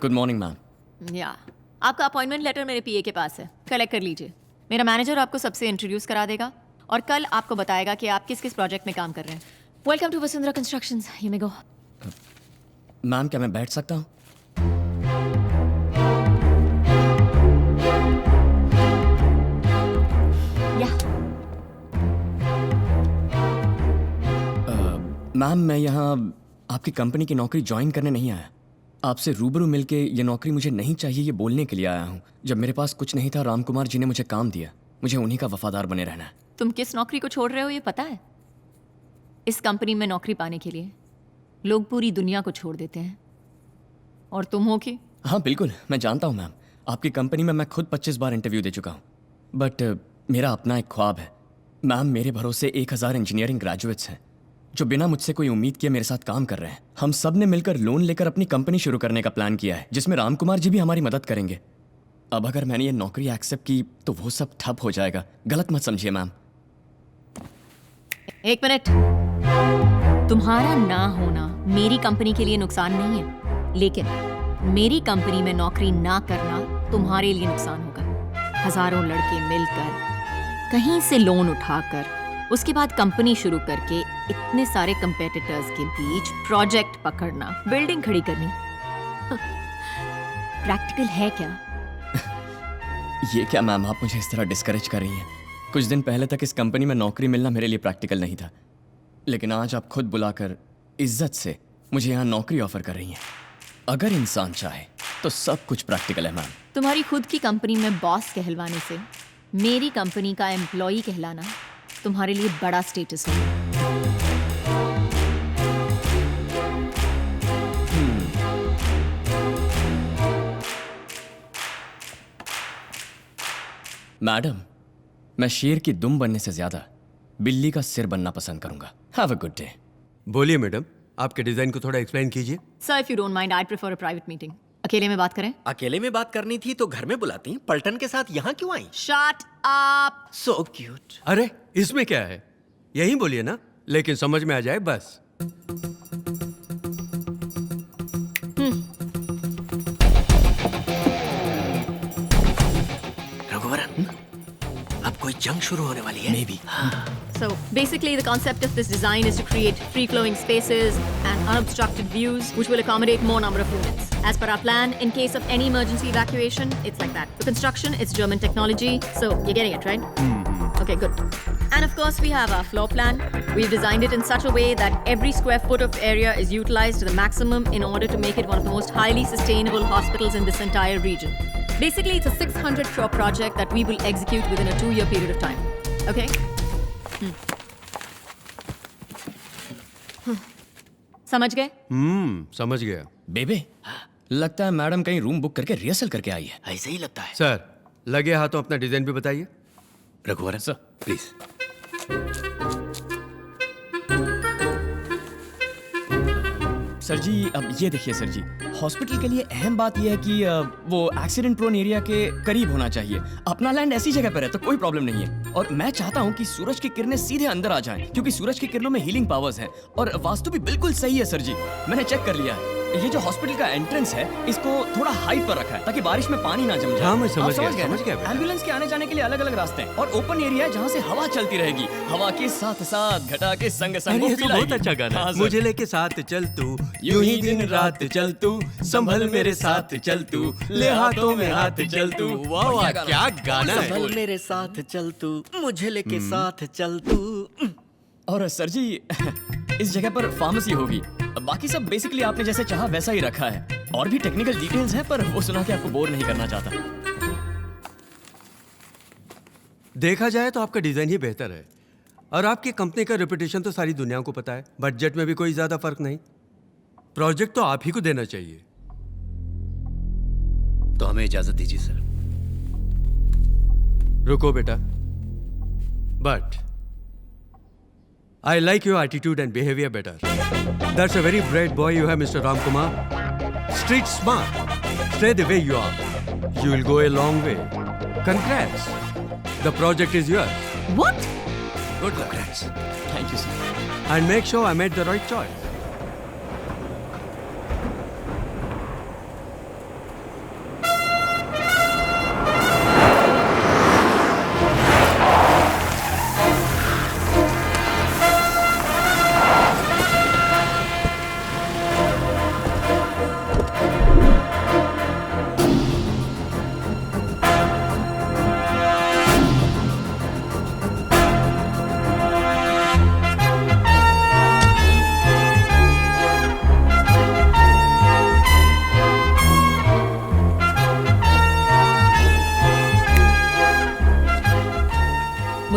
Good morning ma'am. या आपका appointment letter मेरे पीए के पास है, कलेक्ट कर लीजिए। मेरा मैनेजर आपको सबसे इंट्रोड्यूस करा देगा और कल आपको बताएगा कि आप किस किस प्रोजेक्ट में काम कर रहे हैं। Welcome to Vasundhara constructions, you may go. Ma'am क्या मैं बैठ सकता हूँ? या मैम मैं यहाँ आपकी कंपनी की नौकरी ज्वाइन करने नहीं आया। आपसे रूबरू मिलके ये नौकरी मुझे नहीं चाहिए ये बोलने के लिए आया हूँ। जब मेरे पास कुछ नहीं था राम कुमार जी ने मुझे काम दिया, मुझे उन्हीं का वफादार बने रहना है। तुम किस नौकरी को छोड़ रहे हो ये पता है? इस कंपनी में नौकरी पाने के लिए लोग पूरी दुनिया को छोड़ देते हैं, और तुम हो कि? हाँ बिल्कुल, मैं जानता हूँ मैम। आपकी कंपनी में मैं खुद 25 बार इंटरव्यू दे चुका हूँ, बट मेरा अपना एक ख्वाब है। मैम मेरे भरोसे 1000 इंजीनियरिंग ग्रेजुएट्स हैं जो बिना मुझसे कोई उम्मीद किए मेरे साथ काम कर रहे हैं। हम सब ने मिलकर लोन लेकर अपनी कंपनी शुरू करने का प्लान किया है, जिसमें राम कुमार जी भी हमारी मदद करेंगे। अब अगर मैंने ये नौकरी एक्सेप्ट की तो वो सब ठप हो जाएगा। गलत मत समझिए मैम। एक मिनट, तुम्हारा ना होना मेरी कंपनी के लिए नुकसान नहीं है, लेकिन मेरी कंपनी में नौकरी ना करना तुम्हारे लिए नुकसान होगा। हजारों लड़के मिलकर कहीं से लोन उठाकर उसके बाद कंपनी शुरू करके इतने सारे कंपेटिटर्स के बीच प्रोजेक्ट पकड़ना, बिल्डिंग खड़ी करनी, प्रैक्टिकल है क्या? ये क्या मैम, आप मुझे इस तरह डिस्करेज कर रही हैं? कुछ दिन पहले तक इस कंपनी में नौकरी मिलना मेरे लिए प्रैक्टिकल नहीं था, लेकिन आज आप खुद बुलाकर इज्जत से मुझे यहाँ नौकरी ऑफर कर रही हैं। अगर इंसान चाहे तो सब कुछ प्रैक्टिकल है मैम। तुम्हारी खुद की कंपनी में बॉस कहलवाने से मेरी कंपनी का एम्प्लॉई कहलाना तुम्हारे लिए बड़ा स्टेटस है। मैडम, मैं शेर की दुम बनने से ज्यादा बिल्ली का सिर बनना पसंद करूंगा। Have a good day. बोलिए मैडम, आपके डिजाइन को थोड़ा एक्सप्लेन कीजिए। Sir, if you don't mind, I prefer a private meeting. अकेले में बात करें? अकेले में बात करनी थी तो घर में बुलाती, पलटन के साथ यहाँ क्यों आई? Shut up. So cute. अरे इसमें क्या है, यही बोलिए ना, लेकिन समझ में आ जाए बस। रघुवरन, अब कोई जंग शुरू होने वाली है। Maybe. So basically the concept of this design is to create free-flowing spaces and unobstructed views which will accommodate more number of units. As per our plan, in case of any emergency evacuation, it's like that. The construction is German technology, so you're getting it, right? Okay, good. And of course we have our floor plan. We've designed it in such a way that every square foot of area is utilized to the maximum in order to make it one of the most highly sustainable hospitals in this entire region. Basically, it's a 600 crore project that we will execute within a 2-year period of time. Okay? समझ गए? समझ गया। बेबे, लगता है madam कहीं room book करके rehearsal करके आई है। ऐसे ही लगता है। सर, लगे हाथों अपना डिजाइन भी बताइए। रघुवरन सर। प्लीज। सर जी, अब ये देखिए सर जी, हॉस्पिटल के लिए अहम बात यह है कि वो एक्सीडेंट प्रोन एरिया के करीब होना चाहिए। अपना लैंड ऐसी जगह पर है तो कोई प्रॉब्लम नहीं है, और मैं चाहता हूँ कि सूरज की किरणें सीधे अंदर आ जाएं, क्योंकि सूरज की किरणों में हीलिंग पावर्स हैं। और वास्तु भी बिल्कुल सही है सर जी, मैंने चेक कर लिया है। ये जो हॉस्पिटल का एंट्रेंस है, इसको थोड़ा हाइट पर रखा है ताकि बारिश में पानी ना जम जाए। हाँ, मैं आप समझ समझ गया ना? एम्बुलेंस के आने जाने के लिए अलग अलग रास्ते हैं, और ओपन एरिया है जहाँ से हवा चलती रहेगी। हवा के साथ साथ घटा के संग संग अरे, वो ये तो feel बहुत आएगी। अच्छा गाना हाँ, है। सर। मुझे लेके साथ चल तू, यूं ही दिन रात चल तू, संभल मेरे साथ चल तू, ले हाथों में हाथ चल तू। वाह वाह, क्या गाना है। संभल मेरे साथ चल तू, मुझे लेके साथ चल तू। और सर जी, इस जगह पर फार्मेसी होगी। बाकी सब बेसिकली आपने जैसे चाहा वैसा ही रखा है। और भी टेक्निकल डिटेल्स हैं, पर वो सुना के आपको बोर नहीं करना चाहता। देखा जाए तो आपका डिजाइन ही बेहतर है, और आपकी कंपनी का रेपुटेशन तो सारी दुनिया को पता है। बजट में भी कोई ज्यादा फर्क नहीं। प्रोजेक्ट तो आप ही को देना चाहिए। तो हमें इजाजत दीजिए सर। रुको बेटा, but I like your attitude and behavior better. That's a very bright boy you have, Mr. Ram Kumar. Street smart. Stay the way you are. You will go a long way. Congrats. The project is yours. What? Good luck. Congrats. Thank you sir. And make sure I made the right choice.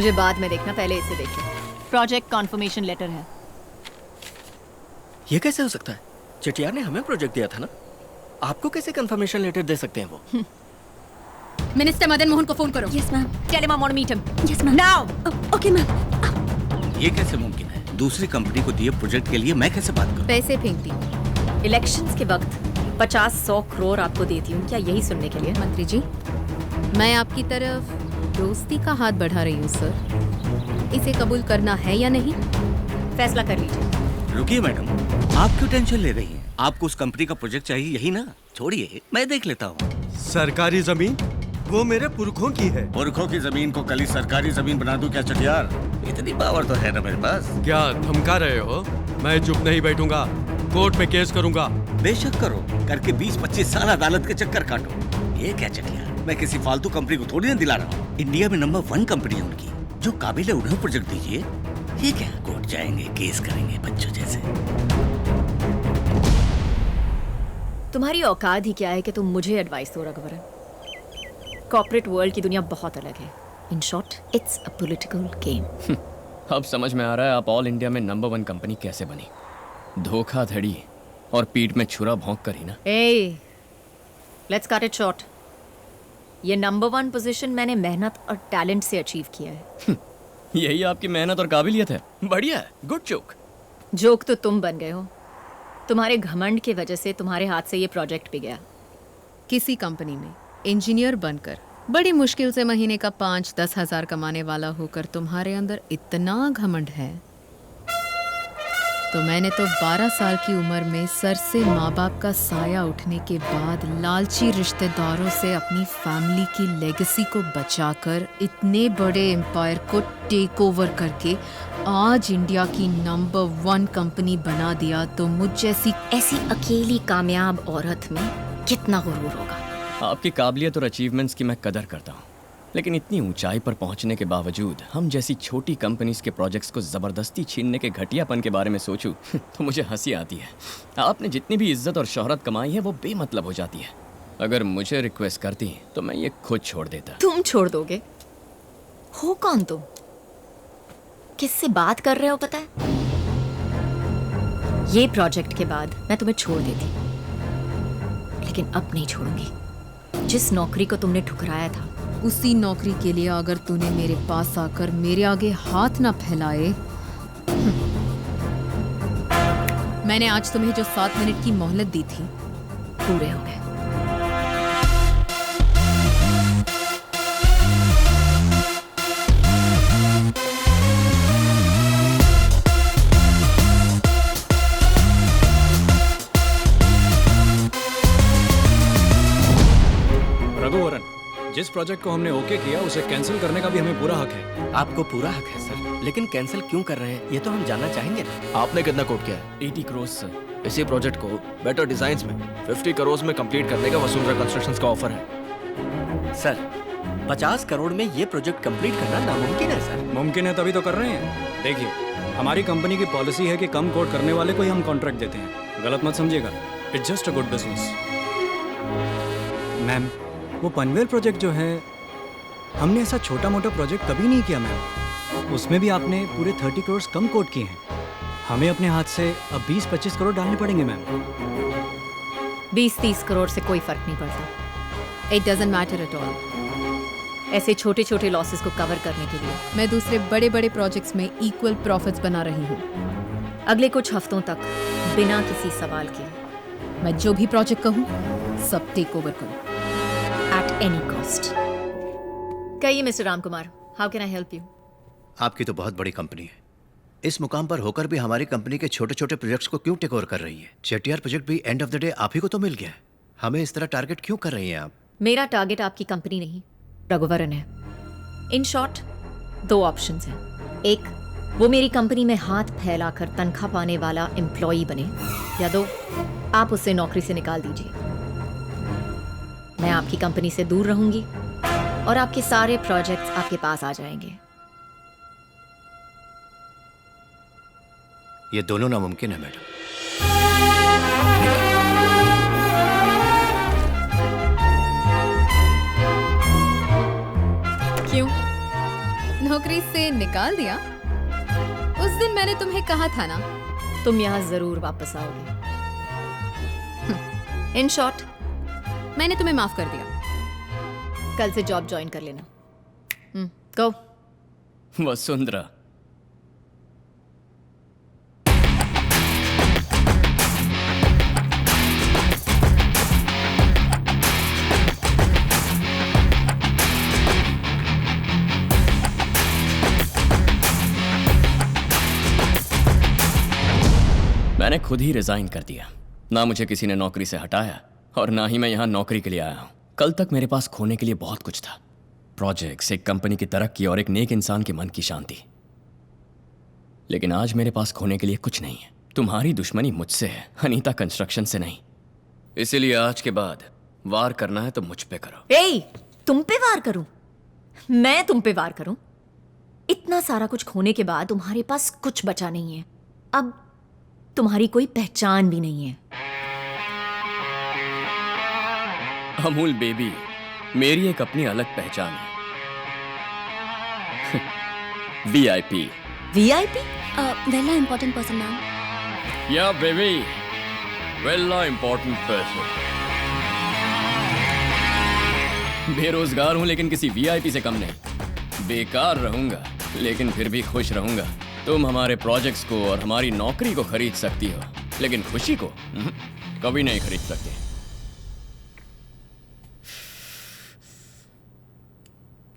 मुझे बाद में देखना, पहले इसे देखो। Project conformation letter है। ये कैसे हो सकता है? चटियार ने हमें प्रोजेक्ट दिया था ना, आपको कैसे कंफर्मेशन लेटर दे सकते हैं वो? मिनिस्टर मदन मोहन को फोन करो। Yes ma'am. Tell him I want to meet him. Yes ma'am. Now. Okay ma'am. ये कैसे मुमकिन है? दूसरी कंपनी को दिए प्रोजेक्ट के लिए मैं कैसे बात करूं? पैसे फेंकती। इलेक्शंस के वक्त 50-100 करोड़ आपको देती हूँ, क्या यही सुनने के लिए? मंत्री जी, मैं आपकी तरफ दोस्ती का हाथ बढ़ा रही हूँ सर। इसे कबूल करना है या नहीं? फैसला कर लीजिए। रुकिए मैडम, आप क्यों टेंशन ले रही हैं? आपको उस कंपनी का प्रोजेक्ट चाहिए यही ना? छोड़िए, मैं देख लेता हूँ। सरकारी जमीन वो मेरे पुरखों की है। पुरखों की जमीन को कल ही सरकारी जमीन बना दूं क्या चटियार? इतनी पावर तो है ना मेरे पास। क्या धमका रहे हो? मैं चुप नहीं बैठूंगा, कोर्ट में केस करूंगा। बेशक करो, करके 20-25 साल अदालत के चक्कर काटो। ये क्या चटियार, मैं किसी फालतू कंपनी को थोड़ी ना दिला रहा हूँ। इंडिया में नंबर 1 कंपनी है उनकी, जो काबिल है उन्हें प्रोजेक्ट दीजिए। ये क्या, कोर्ट जाएंगे, केस करेंगे बच्चों जैसे। तुम्हारी औकात ही क्या है कि तुम मुझे एडवाइस दो रघुवरन? कॉर्पोरेट वर्ल्ड की दुनिया बहुत अलग है। In short, it's a political game. अब समझ में आ रहा है आप ऑल इंडिया में नंबर 1 कंपनी कैसे बनी। धोखाधड़ी और पीठ में छुरा भोंक कर ही ना। ए, लेट्स कट इट शॉर्ट। ये नंबर 1 पोजीशन मैंने मेहनत और टैलेंट से अचीव किया है। यही आपकी मेहनत और काबिलियत है। बढ़िया है, गुड जोक। जोक तो तुम बन गए हो। तुम्हारे घमंड की वजह से तुम्हारे हाथ से ये प्रोजेक्ट भी गया। किसी कंपनी में इंजीनियर बनकर बड़ी मुश्किल से महीने का 5-10 हज़ार कमाने वाला होकर तुम्हारे अंदर इतना घमंड है, तो मैंने तो 12 साल की उम्र में सर से माँ बाप का साया उठने के बाद लालची रिश्तेदारों से अपनी फैमिली की लेगेसी को बचाकर इतने बड़े एम्पायर को टेक ओवर करके आज इंडिया की नंबर 1 कंपनी बना दिया। तो मुझ जैसी ऐसी अकेली कामयाब औरत में कितना गुरूर होगा। आपकी काबिलियत और अचीवमेंट्स की मैं कदर करता हूँ, लेकिन इतनी ऊंचाई पर पहुंचने के बावजूद हम जैसी छोटी कंपनीज के प्रोजेक्ट्स को ज़बरदस्ती छीनने के घटियापन के बारे में सोचूं तो मुझे हंसी आती है। आपने जितनी भी इज्जत और शोहरत कमाई है वो बेमतलब हो जाती है। अगर मुझे रिक्वेस्ट करती तो मैं ये खुद छोड़ देता। तुम छोड़ दोगे? हो कौन तुम? किससे बात कर रहे हो पता है? ये प्रोजेक्ट के बाद मैं तुम्हें छोड़ देती, लेकिन अब नहीं छोड़ूंगी। जिस नौकरी को तुमने ठुकराया था, उसी नौकरी के लिए अगर तूने मेरे पास आकर मेरे आगे हाथ ना फैलाए। मैंने आज तुम्हें जो 7 मिनट की मोहलत दी थी, पूरे हो गए। रघुवरन, जिस प्रोजेक्ट को हमने ओके किया उसे कैंसिल करने का भी हमें पूरा हक है। आपको पूरा हक है सर, लेकिन कैंसिल क्यों कर रहे हैं ये तो हम जानना चाहेंगे ना। आपने कितना कोट किया है? 80 करोड़ सर। इसी प्रोजेक्ट को बेटर डिजाइन्स में 50 करोड़ में कंप्लीट करने का वसुंधरा कंस्ट्रक्शंस का ऑफर है। सर, 50 करोड़ में ये प्रोजेक्ट कंप्लीट करना नामुमकिन है सर। मुमकिन है तभी तो कर रहे हैं। देखिए, हमारी कंपनी की पॉलिसी है कि कम कोट करने वाले को ही हम कॉन्ट्रैक्ट देते हैं। गलत मत समझिएगा, it's just a good business. Ma'am, वो पनवेल प्रोजेक्ट जो है, हमने ऐसा छोटा मोटा प्रोजेक्ट कभी नहीं किया मैम। उसमें भी आपने पूरे 30 करोड़ कम कोट किए हैं। हमें अपने हाथ से अब 20-25 करोड़ डालने पड़ेंगे मैम। 20-30 करोड़ से कोई फर्क नहीं पड़ता। It doesn't matter at all. ऐसे छोटे छोटे लॉसेस को कवर करने के लिए मैं दूसरे बड़े बड़े प्रोजेक्ट्स में इक्वल प्रॉफिट्स बना रही हूँ। अगले कुछ हफ्तों तक बिना किसी सवाल के मैं जो भी प्रोजेक्ट कहूँ सब टेक ओवर करूँ, एट एनी कॉस्ट। कहिए mister Ram Kumar, how can I help you? आपकी तो बहुत बड़ी कंपनी है, इस मुकाम पर होकर भी हमारी कंपनी के छोटे छोटे प्रोजेक्ट्स को क्यों टेक ओवर कर रही है? चेटियार प्रोजेक्ट भी एंड ऑफ द डे आप ही को तो मिल गया है। हमें इस तरह टारगेट क्यों कर रही हैं आप? मेरा टारगेट आपकी कंपनी नहीं, रघुवरन है। इन शॉर्ट, 2 ऑप्शंस हैं। एक, वो मेरी कंपनी में हाथ फैलाकर तनख्वाह पाने वाला एम्प्लॉई बने, या 2, आप उसे नौकरी से निकाल दीजिए। मैं आपकी कंपनी से दूर रहूंगी और आपके सारे प्रोजेक्ट्स आपके पास आ जाएंगे। ये दोनों नामुमकिन है मैडम। क्यों? नौकरी नौकरी से निकाल दिया? उस दिन मैंने तुम्हें कहा था ना, तुम यहाँ जरूर वापस आओगे। इन शॉर्ट, मैंने तुम्हें माफ कर दिया। कल से जॉब ज्वाइन कर लेना। गो। वसुंधरा, मैंने खुद ही रिजाइन कर दिया। ना मुझे किसी ने नौकरी से हटाया और ना ही मैं यहाँ नौकरी के लिए आया हूँ। कल तक मेरे पास खोने के लिए बहुत कुछ था। प्रोजेक्ट्स, एक कंपनी की तरक्की और एक नेक इंसान के मन की शांति। लेकिन आज मेरे पास खोने के लिए कुछ नहीं है। तुम्हारी दुश्मनी मुझसे है, अनीता कंस्ट्रक्शन से नहीं। इसीलिए आज के बाद वार करना है तो मुझ पे करो। ए, तुम पे वार करूं? मैं तुम पे वार करूं? इतना सारा कुछ खोने के बाद तुम्हारे पास कुछ बचा नहीं है। अब तुम्हारी कोई पहचान भी नहीं है। अमूल बेबी, मेरी एक अपनी अलग पहचान है। VIP। VIP? वेला इम्पोर्टेंट पर्सन मैम। या बेबी, वेला इंपॉर्टेंट पर्सन। बेरोजगार हूं लेकिन किसी VIP से कम नहीं। बेकार रहूंगा लेकिन फिर भी खुश रहूंगा। तुम हमारे प्रोजेक्ट्स को और हमारी नौकरी को खरीद सकती हो, लेकिन खुशी को कभी नहीं खरीद सकते।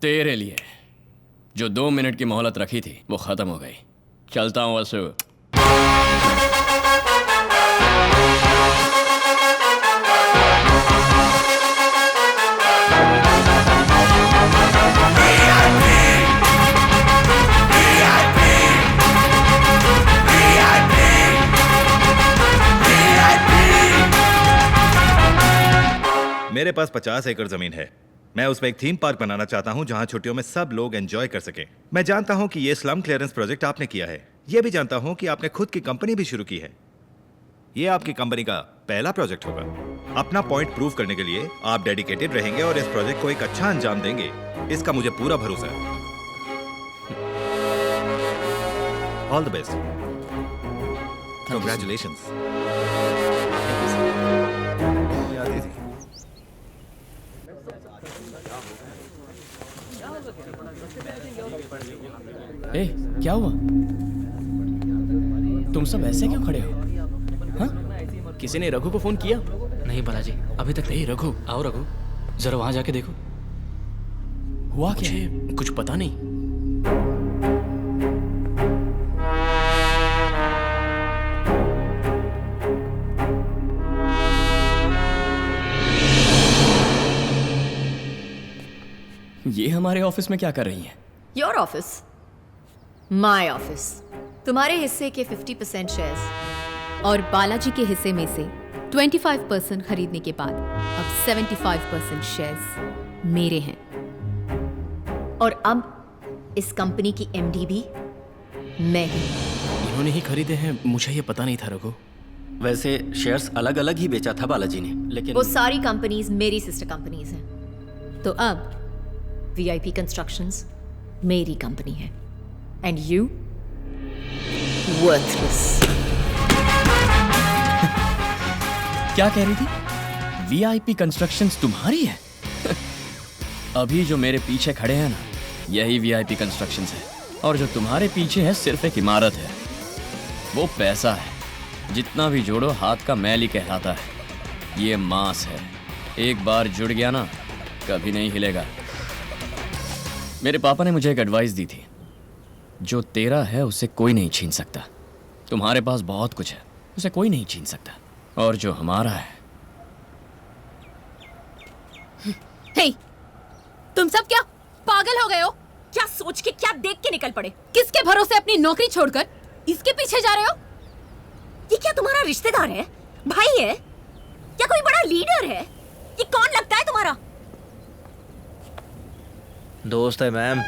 तेरे लिए जो 2 मिनट की मोहलत रखी थी वो खत्म हो गई। चलता हूं वसु। मेरे पास 50 एकड़ जमीन है। मैं उसमें एक थीम पार्क बनाना चाहता हूं जहां छुट्टियों में सब लोग एंजॉय कर सकें। मैं जानता हूं कि ये स्लम क्लियरेंस प्रोजेक्ट आपने किया है। ये भी जानता हूं कि आपने खुद की कंपनी भी शुरू की है। ये आपकी कंपनी का पहला प्रोजेक्ट होगा। अपना पॉइंट प्रूव करने के लिए आप डेडिकेटेड रहेंगे और इस प्रोजेक्ट को एक अच्छा अंजाम देंगे, इसका मुझे पूरा भरोसा है। All the best. कंग्रेचुलेशंस। ए, क्या हुआ? तुम सब ऐसे क्यों खड़े हो? हाँ? किसी ने रघु को फोन किया? नहीं बालाजी, अभी तक नहीं। रघु, आओ रघु, जरा वहां जाके देखो। हुआ क्या? मुझे कुछ पता नहीं। ये हमारे ऑफिस में क्या कर रही हैं? Your office, my office. तुम्हारे हिस्से के 50% शेयर्स और बालाजी के हिस्से में से 25% खरीदने के बाद अब 75% शेयर्स मेरे हैं। और अब इस कंपनी की MD भी मैं हूं। इन्होंने ही खरीदे हैं, मुझे ये पता नहीं था रघु। वैसे शेयर्स अलग अलग ही बेचा था बालाजी ने, लेकिन वो सारी कंपनीज मेरी सिस्टर कंपनीज हैं। तो अब VIP कंस्ट्रक्शंस मेरी कंपनी है। And you worthless. क्या कह रही थी? VIP कंस्ट्रक्शंस तुम्हारी है? अभी जो मेरे पीछे खड़े हैं ना, यही VIP कंस्ट्रक्शंस है। और जो तुम्हारे पीछे है सिर्फ एक इमारत है। वो पैसा है, जितना भी जोड़ो हाथ का मैल ही कहलाता है। ये मांस है, एक बार जुड़ गया ना कभी नहीं हिलेगा। मेरे पापा ने मुझे एक एडवाइस दी थी, जो तेरा है उसे कोई नहीं छीन सकता। तुम्हारे पास बहुत कुछ है, उसे कोई नहीं छीन सकता। और जो हमारा है। हे, तुम सब क्या पागल हो गए हो? क्या सोच के, क्या देख के निकल पड़े? किसके भरोसे अपनी नौकरी छोड़कर इसके पीछे जा रहे हो? ये क्या तुम्हारा रिश्तेदार है, भाई है, या कोई बड़ा लीडर है? ये कौन लगता है तुम्हारा? दोस्त है मैम।